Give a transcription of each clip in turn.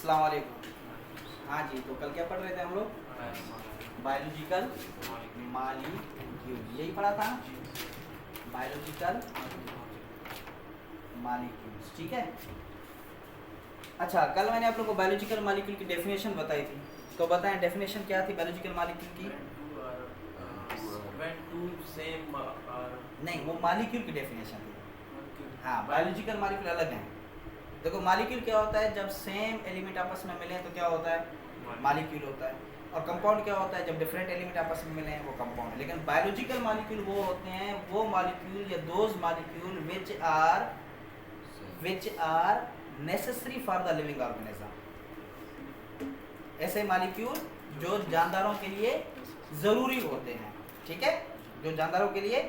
अस्सलाम वालेकुम। हाँ जी, तो कल क्या पढ़ रहे थे हम लोग? बायोलॉजिकल मॉलिक्यूल, यही पढ़ा था, बायोलॉजिकल मॉलिक्यूल्स। ठीक है। अच्छा, कल मैंने आप लोग को बायोलॉजिकल मॉलिक्यूल की डेफिनेशन बताई थी, तो बताएं डेफिनेशन क्या थी बायोलॉजिकल मॉलिक्यूल की? नहीं, वो मॉलिक्यूल की डेफिनेशन थी। हाँ, बायोलॉजिकल मॉलिक्यूल अलग है। देखो, मॉलिक्यूल क्या होता है? जब सेम एलिमेंट आपस में मिले तो क्या होता है? मॉलिक्यूल होता है। और कंपाउंड क्या होता है? जब डिफरेंट एलिमेंट आपस में मिले हैं वो कंपाउंड है। लेकिन बायोलॉजिकल मॉलिक्यूल वो होते हैं, वो मॉलिक्यूल या those molecule which are necessary for the living organism. ऐसे मॉलिक्यूल जो जानदारों के लिए ज़रूरी होते हैं। ठीक है, जो जानदारों के लिए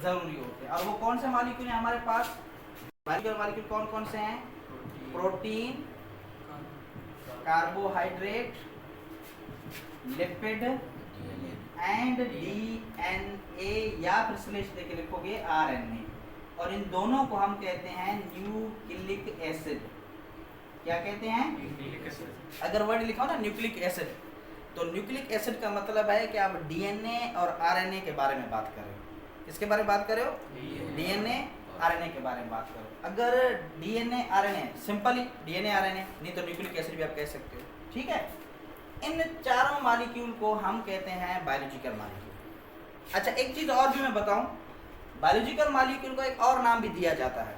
ज़रूरी होते हैं। और वो कौन से मॉलिक्यूल हैं हमारे पास? बायोलॉजिकल मॉलिक्यूल कौन कौन से हैं? Protein, carbohydrate, lipid and DNA, या फिर स्लैश देके लिखोगे आरएनए। और इन दोनों को हम कहते हैं न्यूक्लिक एसिड। क्या कहते हैं? Nucleic acid. अगर वर्ड लिखा हो ना न्यूक्लिक एसिड, तो न्यूक्लिक एसिड का मतलब है कि आप डीएनए और आरएनए के बारे में बात कर रहे हो। किसके बारे में बात कर रहे हो? डीएनए आरएनए के बारे में बात करो। अगर DNA RNA, simply DNA RNA, नहीं तो न्यूक्लिक एसिड भी आप कह सकते हो। ठीक है, इन चारों मॉलिक्यूल को हम कहते हैं बायोलॉजिकल मॉलिक्यूल। अच्छा, एक चीज और भी मैं बताऊं, बायोलॉजिकल मॉलिक्यूल को एक और नाम भी दिया जाता है।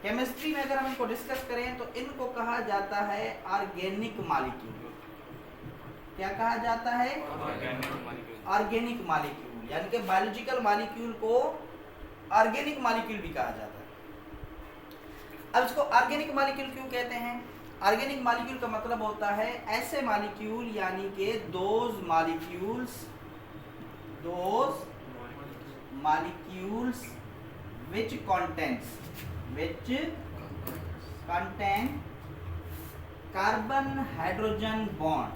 केमिस्ट्री में अगर हम इनको डिस्कस करें तो इनको कहा जाता है ऑर्गेनिक मॉलिक्यूल। क्या कहा जाता है? Organic molecule. यानी कि बायोलॉजिकल मॉलिक्यूल को ऑर्गेनिक मॉलिक्यूल भी कहा जाता है। अब इसको ऑर्गेनिक मॉलिक्यूल क्यों कहते हैं? ऑर्गेनिक मॉलिक्यूल का मतलब होता है ऐसे मॉलिक्यूल, यानी कि those molecules which contain carbon hydrogen bond,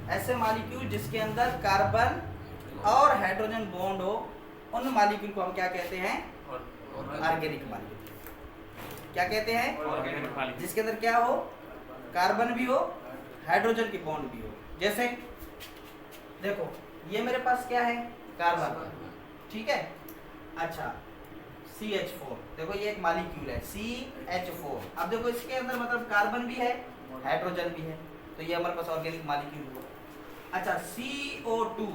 ऐसे मॉलिक्यूल जिसके अंदर कार्बन और हाइड्रोजन बॉन्ड हो, उन मॉलिक्यूल को हम क्या कहते हैं? Organic molecule. क्या कहते हैं? जिसके अंदर क्या हो? कार्बन भी हो, हाइड्रोजन की बॉन्ड भी हो। जैसे देखो, ये मेरे पास क्या है? कार्बन। ठीक है। अच्छा, CH4, देखो ये एक मॉलिक्यूल है CH4। अब देखो इसके अंदर मतलब कार्बन भी है, हाइड्रोजन भी है, तो ये हमारे पास ऑर्गेनिक मॉलिक्यूल हुआ। अच्छा, CO2,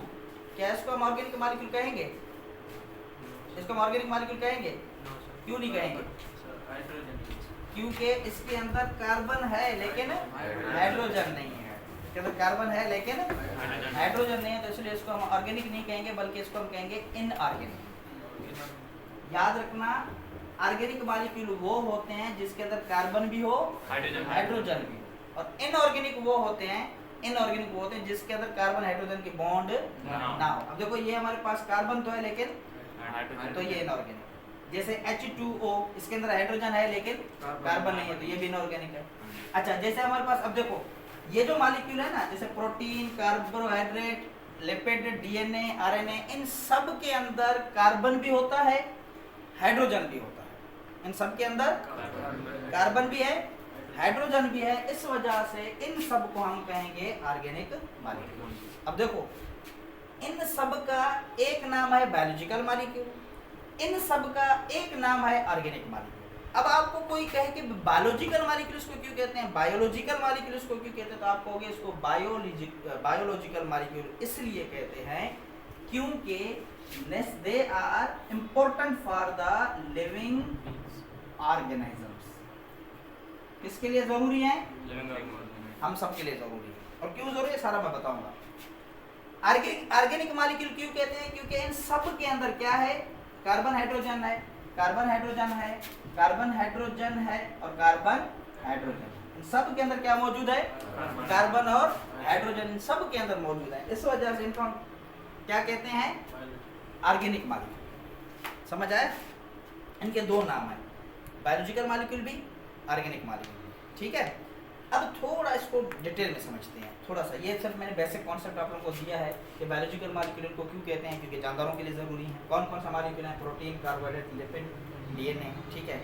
क्या इसको हम ऑर्गेनिक मॉलिक्यूल कहेंगे? इसको हम ऑर्गेनिक मॉलिक्यूल कहेंगे? क्यों नहीं कहेंगे? क्योंकि इसके अंदर कार्बन है लेकिन हाइड्रोजन नहीं है। इसके अंदर कार्बन है लेकिन हाइड्रोजन नहीं है, तो इसलिए इसको हम ऑर्गेनिक नहीं कहेंगे, बल्कि इसको हम कहेंगे इनऑर्गेनिक। याद रखना, ऑर्गेनिक मॉलिक्यूल वो होते हैं जिसके अंदर कार्बन भी हो, हाइड्रोजन भी हो। और इनऑर्गेनिक वो होते हैं जिसके अंदर कार्बन हाइड्रोजन की बॉन्ड ना हो। अब देखो, ये हमारे पास कार्बन तो है लेकिन तो ये इनऑर्गेनिक। जैसे H2O, इसके अंदर हाइड्रोजन है लेकिन कार्बन नहीं है, तो ये भी इनऑर्गेनिक है। अच्छा, जैसे हमारे पास अब देखो ये जो मॉलिक्यूल है ना, जैसे protein, carbohydrate, lipid, DNA, RNA, इन सब के अंदर कार्बन भी होता है, हाइड्रोजन भी होता है। इन सब के अंदर कार्बन भी है, हाइड्रोजन भी है। इस वजह से इन सब को हम कहेंगे ऑर्गेनिक मॉलिक्यूल। अब देखो, इन सब का एक नाम है बायोलॉजिकल मॉलिक्यूल, इन सब का एक नाम है ऑर्गेनिक मॉलिक्यूल। अब आपको कोई कहे कि बायोलॉजिकल मॉलिक्यूल्स को क्यों कहते हैं, बायोलॉजिकल मॉलिक्यूल्स को क्यों कहते हैं, तो आप कहोगे इसको बायोलॉजिकल मॉलिक्यूल इसलिए कहते हैं क्योंकि they are important for the living organisms. किसके लिए जरूरी है? हम सब के लिए जरूरी है। और क्यों जरूरी है सारा मैं बताऊंगा। ऑर्गेनिक मॉलिक्यूल क्यों कहते हैं? क्योंकि इन सब के अंदर क्या है? कार्बन हाइड्रोजन है, कार्बन हाइड्रोजन है, कार्बन हाइड्रोजन है और कार्बन हाइड्रोजन। इन सब के अंदर क्या मौजूद है? कार्बन और हाइड्रोजन इन सब के अंदर मौजूद है। इस वजह से इनको हम क्या कहते हैं? Organic molecule. समझ आया? इनके दो नाम है, बायोलॉजिकल मॉलिक्यूल भी, ऑर्गेनिक मॉलिक्यूल भी। ठीक है। अब थोड़ा इसको डिटेल में समझते हैं। थोड़ा सा ये सिर्फ मैंने बेसिक कॉन्सेप्ट आप लोगों को दिया है कि बायोलॉजिकल मॉलिक्यूल को क्यों कहते हैं, क्योंकि जानदारों के लिए ज़रूरी है। कौन कौन सा मॉलिक्यूल है? Protein, carbohydrate, lipid, DNA. ठीक है।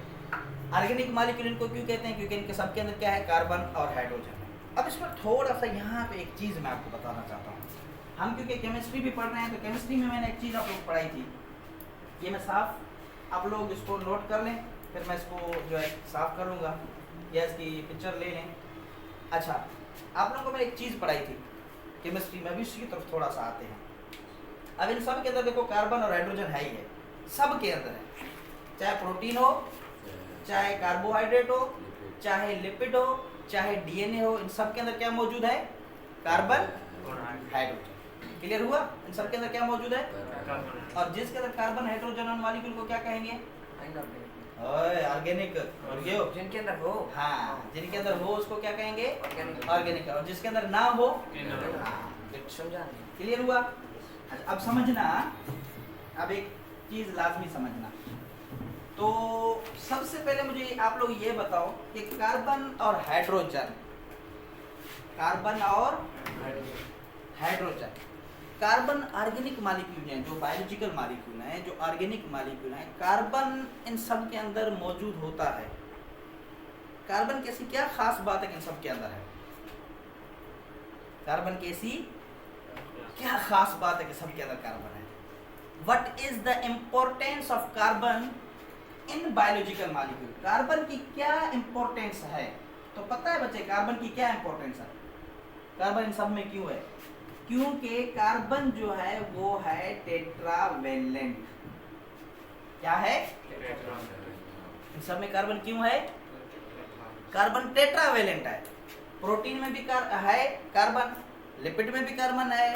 ऑर्गेनिक मॉलिक्यूल इनको क्यों कहते हैं? क्योंकि इनके सबके अंदर क्या है? कार्बन और हाइड्रोजन है। अब इस पर थोड़ा सा यहाँ पे एक चीज़ मैं आपको बताना चाहता हूँ। हम क्योंकि केमिस्ट्री भी पढ़ रहे हैं, तो केमिस्ट्री में मैंने एक चीज़ आप लोग पढ़ाई थी, ये मैं साफ आप लोग इसको नोट कर लें, फिर मैं इसको जो है साफ करूँगा या इसकी पिक्चर ले लें। अच्छा, आप लोगों को मैंने एक चीज़ पढ़ाई थी केमिस्ट्री में, भी उसी की तरफ थोड़ा सा आते हैं। अब इन सब के अंदर देखो कार्बन और हाइड्रोजन है ही है, सब के अंदर है, चाहे प्रोटीन हो, चाहे कार्बोहाइड्रेट हो, चाहे लिपिड हो, चाहे डीएनए हो, इन सब के अंदर क्या मौजूद है? Carbon hydrogen. क्लियर हुआ? इन सब के अंदर क्या मौजूद है? और जिसके अंदर कार्बन हाइड्रोजन और मॉलिक्यूल को क्या कहेंगे? ऑर्गेनिक। जिनके अंदर हो, हाँ, जिनके अंदर हो उसको क्या कहेंगे? ऑर्गेनिक। और जिसके अंदर ना हो, समझा? क्लियर हुआ? अच्छा, अब समझना, अब एक चीज लाजमी समझना। तो सबसे पहले मुझे आप लोग ये बताओ कि कार्बन और हाइड्रोजन, कार्बन और हाइड्रोजन, कार्बन ऑर्गेनिक मॉलिक्यूल हैं, जो बायोलॉजिकल मॉलिक्यूल हैं, जो ऑर्गेनिक मॉलिक्यूल हैं, कार्बन इन सब के अंदर मौजूद होता है। कार्बन कैसी क्या खास बात है कि इन सब के अंदर है? कार्बन कैसी क्या खास बात है कि सबके अंदर कार्बन है? What is the importance of carbon in biological molecule? Carbon की क्या इम्पोर्टेंस है? तो पता है बच्चे कार्बन की क्या इम्पोर्टेंस है? कार्बन इन सब में क्यों है? क्योंकि कार्बन जो है वो है टेट्रावेलेंट। क्या है? इन सब में कार्बन क्यों है? कार्बन टेट्रावेलेंट है। प्रोटीन में भी है कार्बन, लिपिड में भी कार्बन है।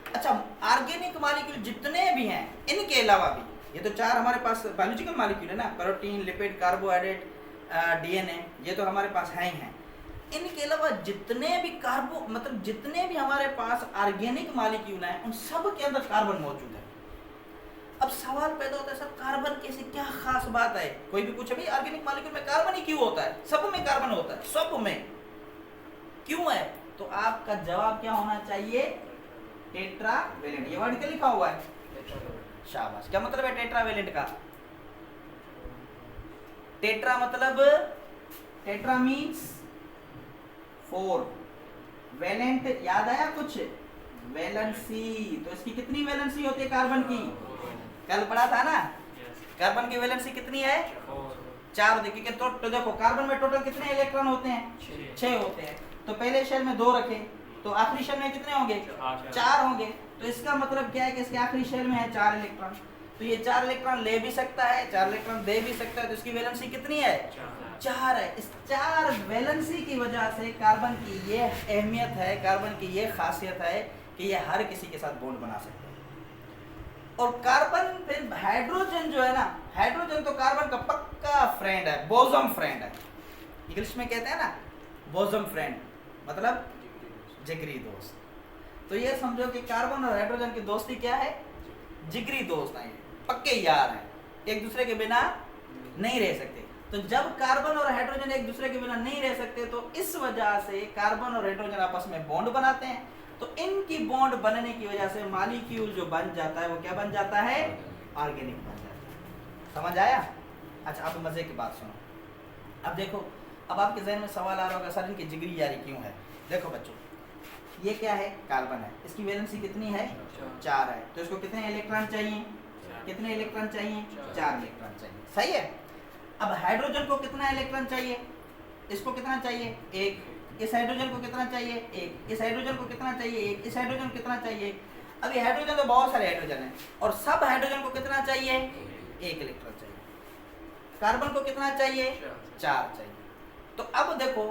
अच्छा, ऑर्गेनिक मॉलिक्यूल जितने भी हैं, इनके अलावा भी, ये तो चार हमारे पास बायोलॉजिकल मॉलिक्यूल है ना, प्रोटीन, लिपिड, कार्बोहाइड्रेट, डीएनए, ये तो हमारे पास है ही हैं। इनके अलावा जितने भी जितने भी हमारे पास ऑर्गेनिक मॉलिक्यूल हैं, उन सब के अंदर कार्बन मौजूद है। अब सवाल पैदा होता है, सब कार्बन कैसे, क्या खास बात है? कोई भी पूछे भाई ऑर्गेनिक मॉलिक्यूल में कार्बन ही क्यों होता है? सब में कार्बन होता है, सब में क्यों है? तो आपका जवाब क्या होना चाहिए? टेट्रावेलेंट। ये वर्ड क्या लिखा हुआ है? शाबाश। क्या मतलब है टेट्रावेलेंट का? टेट्रा मतलब, टेट्रा मीन्स 4, वैलेंट याद आया कुछ? वैलेंसी। तो इसकी कितनी वैलेंसी होती है कार्बन की? कल पढ़ा था ना, कार्बन की वैलेंसी कितनी है? 4 होती है। तो देखो कार्बन में टोटल कितने इलेक्ट्रॉन होते हैं? 6 होते हैं। तो पहले शेल में 2 रखे, तो आखिरी शेल में कितने होंगे? 4 होंगे। तो इसका मतलब क्या है कि इसके आखिरी शेल में है 4 इलेक्ट्रॉन। तो ये 4 इलेक्ट्रॉन ले भी सकता है, 4 इलेक्ट्रॉन दे भी सकता है। तो इसकी वैलेंसी कितनी है? 4 है। इस 4 वैलेंसी की वजह से कार्बन की ये अहमियत है, कार्बन की ये खासियत है कि ये हर किसी के साथ बॉन्ड बना सकते हैं। और कार्बन, फिर हाइड्रोजन जो है ना, हाइड्रोजन तो कार्बन का पक्का फ्रेंड है, बोसम फ्रेंड है। इंग्लिश में कहते हैं ना बोसम फ्रेंड, मतलब जिगरी दोस्त। तो ये समझो कि कार्बन और हाइड्रोजन की दोस्ती क्या है? जिगरी दोस्त हैं, पक्के यार हैं, एक दूसरे के बिना नहीं रह सकते। तो जब कार्बन और हाइड्रोजन एक दूसरे के बिना नहीं रह सकते, तो इस वजह से कार्बन और हाइड्रोजन आपस में बॉन्ड बनाते हैं। तो इनकी बॉन्ड बनने की वजह से मॉलिक्यूल जो बन जाता है वो क्या बन जाता है? ऑर्गेनिक बन जाता है। समझ आया? अच्छा, अब मजे की बात सुनो। अब देखो, अब आपके जहन में सवाल आ रहा होगा, सर इनकी जिगरी यारी क्यों है? देखो बच्चों, ये क्या है? कार्बन है, इसकी वैलेंसी कितनी है? 4 है। तो इसको कितने इलेक्ट्रॉन चाहिए? कितने इलेक्ट्रॉन चाहिए? 4 इलेक्ट्रॉन चाहिए। सही है। अब हाइड्रोजन को कितना इलेक्ट्रॉन चाहिए? इसको कितना चाहिए? 1। इस हाइड्रोजन को कितना चाहिए? 1। इस हाइड्रोजन को कितना चाहिए? 1। इस हाइड्रोजन को कितना चाहिए? अब ये हाइड्रोजन तो बहुत सारे हाइड्रोजन हैं, और सब हाइड्रोजन को कितना चाहिए? 1 इलेक्ट्रॉन चाहिए। कार्बन को कितना चाहिए? 4 चाहिए। तो अब देखो,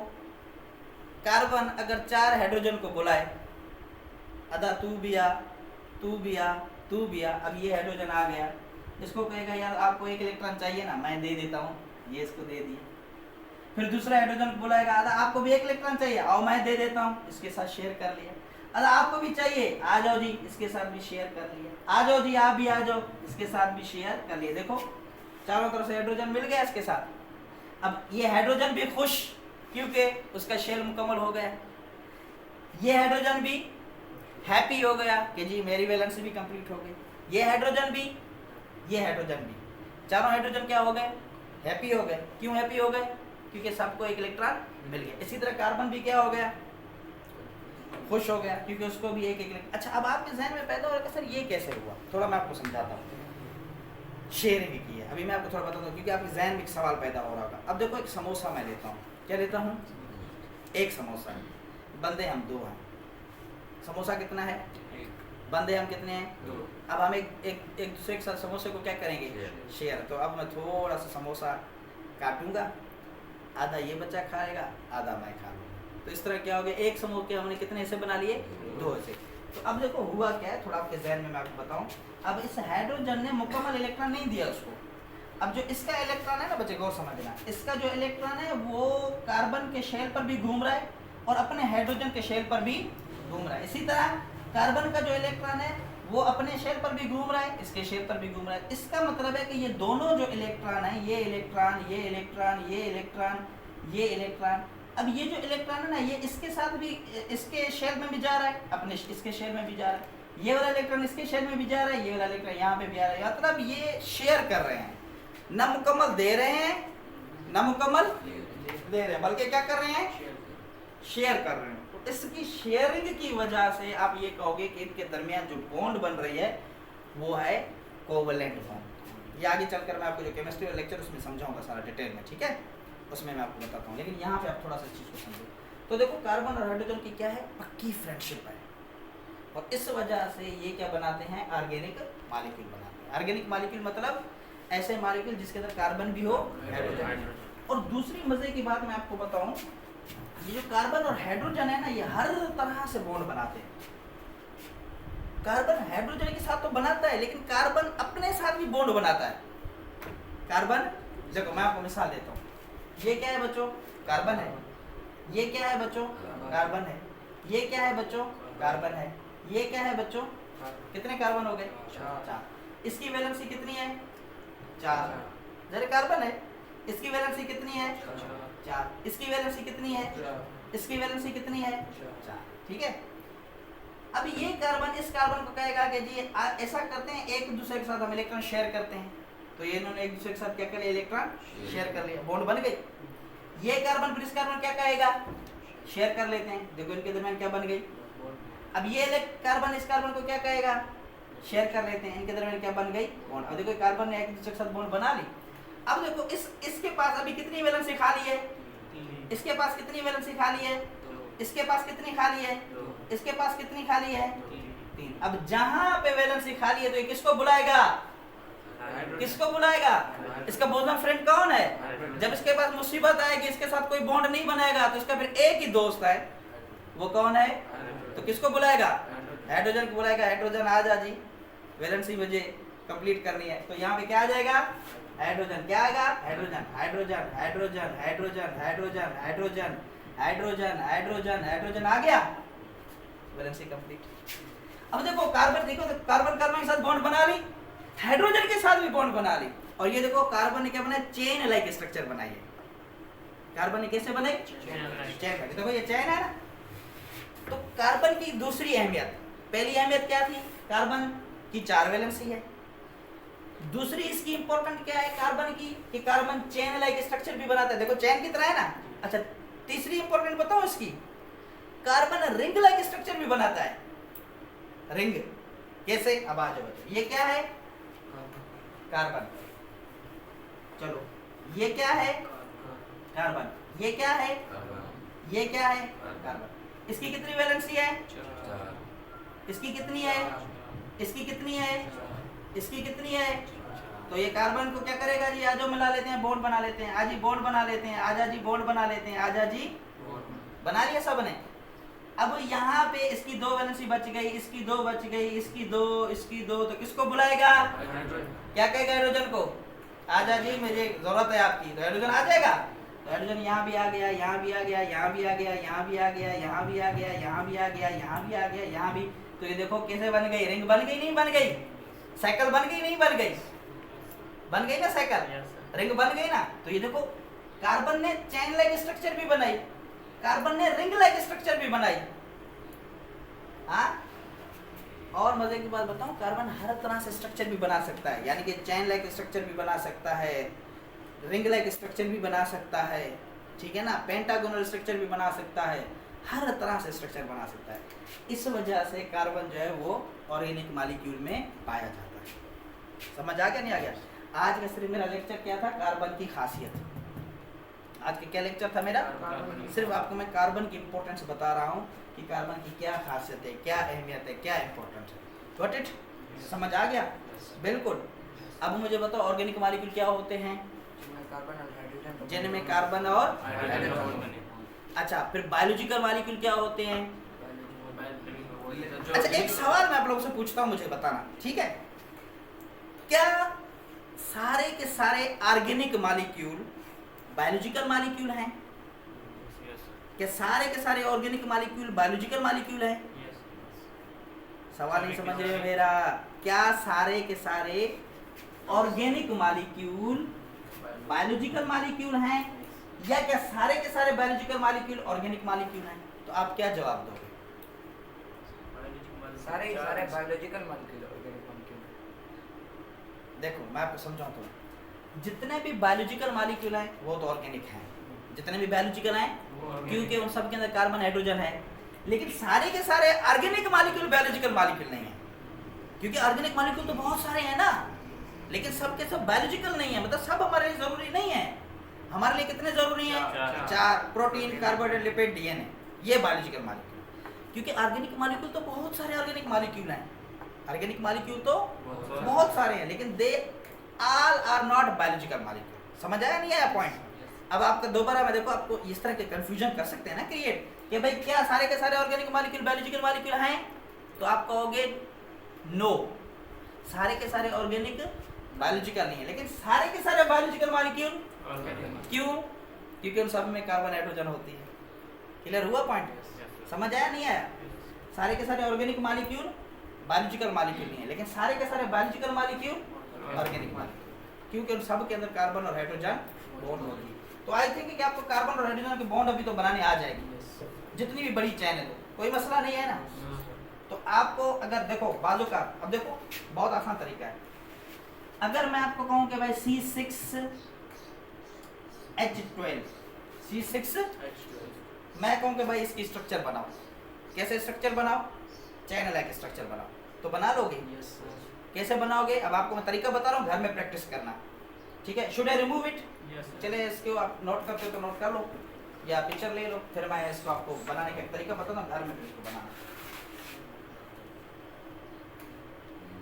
कार्बन अगर 4 हाइड्रोजन को बुलाए, अदा तू भी आ, तू भी आ, तू भी आ, अब ये हाइड्रोजन आ गया, इसको कहेगा यार आपको 1 इलेक्ट्रॉन चाहिए ना, मैं दे देता हूँ, ये इसको दे दिया। फिर दूसरा हाइड्रोजन को बुलाएगा, अदा आपको भी 1 इलेक्ट्रॉन चाहिए, आओ मैं दे देता हूँ, इसके साथ शेयर कर लिया। अदा आपको भी चाहिए, आ जाओ जी, इसके साथ भी शेयर कर लिया। आ जाओ जी, आप भी आ जाओ, इसके साथ भी शेयर कर लिया। देखो चारों तरफ से हाइड्रोजन मिल गया इसके साथ। अब ये हाइड्रोजन भी खुश, क्योंकि उसका शेल मुकम्मल हो गया। ये हाइड्रोजन भी हैप्पी हो गया कि जी मेरी वैलेंसी भी कंप्लीट हो गई। ये हाइड्रोजन भी, ये हाइड्रोजन भी, चारों हाइड्रोजन क्या हो गए? हैप्पी हो गए। क्यों हैप्पी हो गए? क्योंकि सबको एक इलेक्ट्रॉन मिल गया। इसी तरह कार्बन भी क्या हो गया? खुश हो गया, क्योंकि उसको भी एक इलेक्ट्रॉन। अच्छा, अब आपके जहन में पैदा हो रहा है सर ये कैसे हुआ? थोड़ा मैं आपको समझाता हूँ। शेयरिंग की है, अभी मैं आपको थोड़ा बताता हूँ, क्योंकि आपके जहन में एक सवाल पैदा हो रहा होगा। अब देखो, एक समोसा मैं लेता हूँ, क्या लेता हूँ? एक समोसा है, बंदे हम 2 हैं। समोसा कितना है? बंदे हम कितने हैं? अब हम एक दूसरे के साथ समोसे को क्या करेंगे? शेयर। तो अब मैं थोड़ा सा समोसा काटूंगा, आधा ये बच्चा खाएगा, आधा मैं खा लूँगा। तो इस तरह क्या हो गया? एक समोसे हमने कितने हिस्से बना लिए? 2 हिस्से। तो अब देखो हुआ क्या है, थोड़ा आपके जहन में मैं आपको बताऊं। अब इस हाइड्रोजन ने मुकम्मल इलेक्ट्रॉन नहीं दिया उसको। अब जो इसका इलेक्ट्रॉन है ना बच्चे, गौर समझना, इसका जो इलेक्ट्रॉन है वो कार्बन के शेल पर भी घूम रहा है और अपने हाइड्रोजन के शेल पर भी घूम रहा है। इसी तरह कार्बन का जो इलेक्ट्रॉन है वो अपने शेल पर भी घूम रहा है, इसके शेल पर भी घूम रहा है। इसका मतलब है कि ये दोनों जो इलेक्ट्रॉन है, ये इलेक्ट्रॉन, ये इलेक्ट्रॉन, ये इलेक्ट्रॉन, ये इलेक्ट्रॉन, अब ये जो इलेक्ट्रॉन है ना, ये इसके साथ भी, इसके शेल में भी जा रहा है, अपने इसके शेल में भी जा रहा है। ये वाला इलेक्ट्रॉन इसके शेल में भी जा रहा है, ये वाला इलेक्ट्रॉन यहाँ पे भी आ रहा है। मतलब ये शेयर कर रहे हैं, न मुकम्मल दे रहे हैं, न मुकम्मल दे रहे हैं, बल्कि क्या कर रहे हैं? शेयर कर रहे हैं। तो इसकी शेयरिंग की वजह से आप ये कहोगे कि इनके दरमियान जो बॉन्ड बन रही है वो है कोवलेंट बॉन्ड। ये आगे चलकर मैं आपको जो केमिस्ट्री लेक्चर उसमें समझाऊंगा सारा डिटेल में, ठीक है? उसमें मैं आपको बताता हूँ, लेकिन यहाँ पे आप थोड़ा सा इस चीज़ को समझो। तो देखो, कार्बन और हाइड्रोजन की क्या है? पक्की फ्रेंडशिप है, और इस वजह से ये क्या बनाते हैं? ऑर्गेनिक मॉलिक्यूल बनाते हैं। ऑर्गेनिक मॉलिक्यूल मतलब ऐसे मॉलिक्यूल जिसके अंदर कार्बन भी हो, हाइड्रोजन। और दूसरी मजे की बात मैं आपको बताऊं, ये जो कार्बन और हाइड्रोजन है ना, ये हर तरह से बॉन्ड बनाते हैं। कार्बन हाइड्रोजन के साथ तो बनाता है, लेकिन कार्बन अपने साथ भी बॉन्ड बनाता है। कार्बन, देखो मैं आपको मिसाल देता हूँ, ये क्या है बच्चों? कार्बन है। ये क्या है बच्चों? कार्बन है। ये क्या है बच्चों? कार्बन है। ये क्या है बच्चों? कितने कार्बन हो गए? 4। इसकी वैलेंसी कितनी है? 4। जरा कार्बन है, इसकी वैलेंसी कितनी है? 4। इसकी वैलेंसी कितनी है? इसकी वैलेंसी कितनी है? 4। ठीक है। अब ये कार्बन इस कार्बन को कहेगा कि जी ऐसा करते हैं, एक दूसरे के साथ हम इलेक्ट्रॉन शेयर करते हैं। तो ये इन्होंने एक दूसरे के साथ क्या कर लिया? इलेक्ट्रॉन शेयर कर लिया, बॉन्ड बन गई। ये कार्बन फिर इस कार्बन क्या कहेगा? शेयर कर लेते हैं। देखो इनके दरमियान क्या बन गई? अब ये कार्बन इस कार्बन को क्या कहेगा? शेयर कर लेते हैं, इनके दरमियान क्या बन गई? बॉन्ड। अब देखो कार्बन ने एक दूसरे के साथ बॉन्ड बना ली। अब देखो इसके पास अभी कितनी वैलेंसी खाली है? इसके पास कितनी वैलेंसी खाली है? इसके पास कितनी खाली है? इसके पास कितनी खाली है? 3। अब जहां पे वैलेंसी खाली है तो ये किसको बुलाएगा? किसको बुलाएगा? इसका बोझल फ्रेंड कौन है? जब इसके पास मुसीबत आएगी, इसके साथ कोई बॉन्ड नहीं बनाएगा, तो इसका फिर एक ही दोस्त है, वो कौन है? तो किसको बुलाएगा? हाइड्रोजन को बुलाएगा। हाइड्रोजन आ जा जी, वैलेंसी मुझे कंप्लीट करनी है। तो यहाँ पे क्या आ जाएगा? हाइड्रोजन। क्या आएगा? Hydrogen, hydrogen, hydrogen, hydrogen, hydrogen, hydrogen, hydrogen, hydrogen, hydrogen आ गया, वैलेंसी कंप्लीट। अब देखो कार्बन, देखो तो कार्बन कार्बन के साथ बॉन्ड बना ली, हाइड्रोजन के साथ भी बॉन्ड बना ली, और ये देखो कार्बन ने क्या बनाया? चेन लाइक स्ट्रक्चर बनाई है। कार्बन ने कैसे बनाई? चेन। देखो ये चेन है ना। तो कार्बन की दूसरी अहमियत, पहली अहमियत क्या थी? कार्बन की 4 वैलेंसी है। दूसरी इसकी इंपॉर्टेंट क्या है कार्बन की? कि कार्बन चेन लाइक स्ट्रक्चर भी बनाता है, देखो चेन की तरह है ना। अच्छा, तीसरी इंपॉर्टेंट बताओ इसकी, कार्बन रिंग लाइक स्ट्रक्चर भी बनाता है। रिंग कैसे? अब आ जाओ, ये क्या है? कार्बन। चलो, ये क्या है? कार्बन। ये क्या है? ये क्या है? कार्बन। इसकी कितनी वैलेंसी है? 4। इसकी कितनी है? इसकी कितनी है? इसकी कितनी है? तो ये कार्बन को क्या करेगा जी? आजो मिला लेते हैं, बॉन्ड बना लेते हैं। आज ही बॉन्ड बना लेते हैं, आजा जी बॉन्ड बना लेते हैं, आजा जी बना लिया सब ने। अब यहाँ पे इसकी 2 वैलेंसी बच गई, इसकी 2 बच गई, इसकी 2, इसकी 2, तो किसको बुलाएगा? क्या कहेगा हाइड्रोजन को? आजा जी मुझे जरूरत है आपकी। तो हाइड्रोजन आ जाएगा। तो हाइड्रोजन यहाँ भी आ गया, यहाँ भी आ गया, यहाँ भी आ गया, यहाँ भी आ गया, यहाँ भी आ गया, यहाँ भी आ गया, यहाँ भी आ गया, यहाँ भी। तो ये देखो कैसे बन गई? रिंग बन गई नहीं बन गई? साइकिल बन गई नहीं बन गई? बन गई ना साइकिल, रिंग बन गई ना। तो ये देखो कार्बन ने चेन लाइक स्ट्रक्चर भी बनाई, कार्बन ने रिंग लाइक स्ट्रक्चर भी बनाई। हाँ, और मजे की बात बताऊं, कार्बन हर तरह से स्ट्रक्चर भी बना सकता है, यानी कि चेन लाइक स्ट्रक्चर भी बना सकता है, रिंग लाइक स्ट्रक्चर भी बना सकता है, ठीक है ना, पेंटागोनल स्ट्रक्चर भी बना सकता है, हर तरह से स्ट्रक्चर बना सकता है। इस वजह से कार्बन जो है वो ऑर्गेनिक मॉलिक्यूल में पाया जाता है। समझ आ गया नहीं आ गया? आज का सिर्फ मेरा लेक्चर क्या था? कार्बन की खासियत। आज का क्या लेक्चर था मेरा? सिर्फ आपको मैं कार्बन की इंपॉर्टेंस बता रहा हूँ कि कार्बन की क्या खासियत है, क्या अहमियत है, क्या इंपॉर्टेंट है। Got it? समझ आ गया? बिल्कुल। अब मुझे बताओ ऑर्गेनिक मॉलिक्यूल क्या होते हैं? कार्बन और हाइड्रोजन, जिनमें कार्बन और हाइड्रोजन। अच्छा, फिर बायोलॉजिकल मॉलिक्यूल क्या होते हैं? अच्छा, एक सवाल मैं आप लोगों से पूछता हूँ, मुझे बताना, ठीक है? क्या सारे के सारे ऑर्गेनिक मॉलिक्यूल बायोलॉजिकल मॉलिक्यूल हैं? क्या सारे के सारे ऑर्गेनिक मॉलिक्यूल बायोलॉजिकल मॉलिक्यूल हैं? सवाल नहीं समझ रहे हो मेरा? क्या सारे के सारे ऑर्गेनिक मॉलिक्यूल बायोलॉजिकल मॉलिक्यूल हैं, या क्या सारे के सारे बायोलॉजिकल मॉलिक्यूल ऑर्गेनिक मॉलिक्यूल हैं? तो आप क्या जवाब दोगे? सारे बायोलॉजिकल मॉलिक्यूल ऑर्गेनिक मॉलिक्यूल। देखो मैं आपको समझाऊं तो, जितने भी बायोलॉजिकल मॉलिक्यूल हैं वो तो ऑर्गेनिक हैं, जितने भी बायोलॉजिकल हैं, क्योंकि उन सब के अंदर कार्बन हाइड्रोजन है। लेकिन सारे के सारे ऑर्गेनिक मॉलिक्यूल बायोलॉजिकल मॉलिक्यूल नहीं है, क्योंकि ऑर्गेनिक मॉलिक्यूल तो बहुत सारे हैं ना, लेकिन सब के सब बायोलॉजिकल नहीं है। मतलब सब हमारे लिए जरूरी नहीं है। हमारे लिए कितने जरूरी हैं? चार। प्रोटीन, कार्बोहाइड्रेट, लिपिड, डीएनए, ये बायोलॉजिकल मॉलिक्यूल। क्योंकि ऑर्गेनिक मॉलिक्यूल तो बहुत सारे ऑर्गेनिक मॉलिक्यूल हैं, ऑर्गेनिक मॉलिक्यूल तो बहुत सारे हैं, लेकिन they all are not biological molecule. समझ आया नहीं आया पॉइंट? अब आपका दोबारा मैं देखो आपको इस तरह के कंफ्यूजन कर सकते हैं ना क्रिएट, कि भाई क्या सारे के सारे ऑर्गेनिक मॉलिक्यूल बायोलॉजिकल मॉलिक्यूल हैं? तो आप कहोगे नो, सारे के सारे ऑर्गेनिक बायोलॉजिकल नहीं है, लेकिन सारे के सारे बायोलॉजिकल मॉलिक्यूल। क्यों? क्योंकि उन सब में कार्बन हाइड्रोजन होती है। क्लियर हुआ पॉइंट? समझ आया नहीं आया? सारे के सारे ऑर्गेनिक मॉलिक्यूल बायोलॉजिकल मॉलिक्यूल नहीं है, लेकिन सारे के सारे बायोलॉजिकल मॉलिक्यूल ऑर्गेनिक मॉलिक्यूल, क्योंकि उन सब के अंदर कार्बन और हाइड्रोजन बॉन्ड होती है। तो आई थिंक कि आपको कार्बन और हाइड्रोजन के बॉन्ड अभी तो बनाने आ जाएगी, जितनी भी बड़ी चैन है, तो कोई मसला नहीं है ना। तो आपको अगर देखो बाजू का, अब देखो बहुत आसान तरीका है। अगर मैं आपको कहूँ कि भाई C6H12, मैं कहूँ कि भाई इसकी स्ट्रक्चर बनाओ, कैसे स्ट्रक्चर बनाओ? चैन लाइक स्ट्रक्चर बनाओ, तो बना लोगे? कैसे बनाओगे? अब आपको मैं तरीका बता रहा हूँ, घर में प्रैक्टिस करना, ठीक है? Should I remove it? चले इसको आप नोट करते हो तो नोट कर लो, या पिक्चर ले लो, फिर मैं इसको आपको बनाने का तरीका बताता हूँ, घर में इसको बनाना।